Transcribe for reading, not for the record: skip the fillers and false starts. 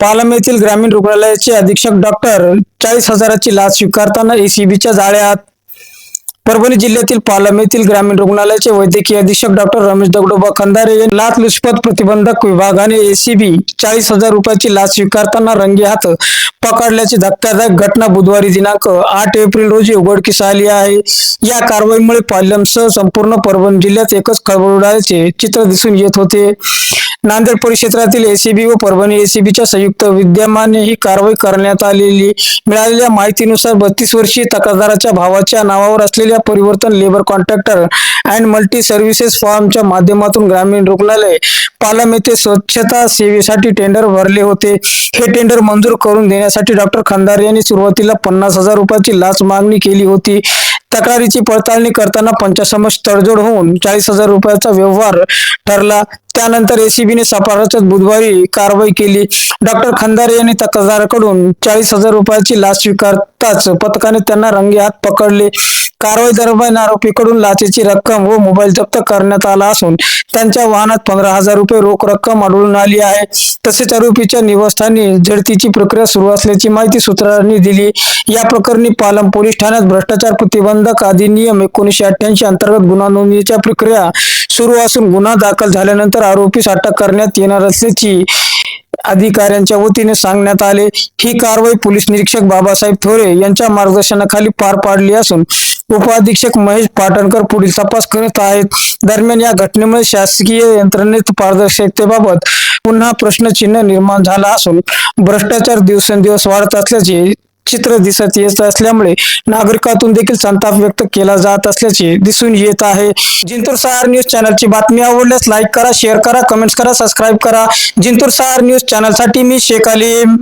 पालम येथील ग्रामीण रुग्णालयाचे अधीक्षक डॉक्टर 40,000ची लाच स्वीकारताना एसीबीच्या जाळ्यात। परभणी जिल्ह्यातील पालम येथील ग्रामीण रुग्णालयाचे वैद्यकीय अधीक्षक डॉक्टर रमेश दगडोबा खंदारे यांनी लाचलुचपत प्रतिबंधक विभागाने एसीबी 40,000 रुपयाची लाच स्वीकारताना रंगेहात पकडल्याची धक्कादायक घटना बुधवारी दिनांक 8 एप्रिल रोजी उघडकीस आली आहे। या कारवाईमुळे पालमसह संपूर्ण परभणी जिल्ह्यात एकच खळबळ उडाल्याचे चित्र दिसून येत होते। नांदेड परिक्षेत्रातील एसीबी व परभणी एसीबीच्या संयुक्त विद्यमाने ही कारवाई करण्यात आलेली। मिळालेल्या माहितीनुसार 32 वर्षीय तक्रारदाराच्या भावाच्या नावावर असलेल्या परिवर्तन labour contractor and multi services फॉर्मच्या माध्यमातून ग्रामीण रुग्णालय पालम येथे स्वच्छता सेवेसाठी टेंडर भरले होते। हे टेंडर मंजूर करून देण्यासाठी डॉक्टर खंदारे यांनी सुरुवातीला 50,000 रुपयाची लाच मागणी केली होती। तक्रारीची पडताळणी करताना पंचासमक्ष तडजोड होऊन 40,000 रुपयाचा व्यवहार ठरला। त्यानंतर एसीबीने सपाटात बुधवारी कारवाई केली। डॉक्टर खंदारे यांनी तक्रारदाराकडून 40,000 रुपयाची लाच स्वीकारताच पथकाने त्यांना रंगेहात पकडले। कारवाई दरम्यान आरोपीकडून लाचेची रक्कम व मोबाईल जप्त करण्यात आला असून त्यांच्या वाहनात 15,000 रुपये रोख रक्कम आढळून आली आहे। तसेच आरोपीच्या निवासस्थानी झडतीची प्रक्रिया सुरू असल्याची माहिती सूत्रांनी दिली। या प्रकरणी पालम पोलीस ठाण्यात भ्रष्टाचार प्रतिबंधक अधिनियम 1988 अंतर्गत गुन्हा नोंदणीच्या प्रक्रिया सुरू असून गुन्हा दाखल झाल्यानंतर आरोपीस अटक करण्यात येणार असल्याची अधिकाऱ्यांच्या वतीने सांगण्यात आले। ही कारवाई पोलीस निरीक्षक बाबासाहेब थोरे यांच्या मार्गदर्शनाखाली पार पाडली असून उपअधीक्षक महेश पाटणकर पुढील तपास करत आहेत। दरम्यान या घटनेमुळे शासकीय यंत्रणेत पारदर्शकतेबाबत पुन्हा प्रश्नचिन्ह निर्माण झाला असून भ्रष्टाचार दिवसेंदिवस वाढत असल्याचे चित्र दिसत येत असल्यामुळे नागरिकातून देखील संताप व्यक्त केला जात असल्याचे दिसून येत आहे। जिंतूर सहार न्यूज चॅनलची बातमी आवडल्यास लाईक करा, शेअर करा, कमेंट्स करा, सबस्क्राईब करा। जिंतूर सहार न्यूज चॅनलसाठी मी शेख अलीम।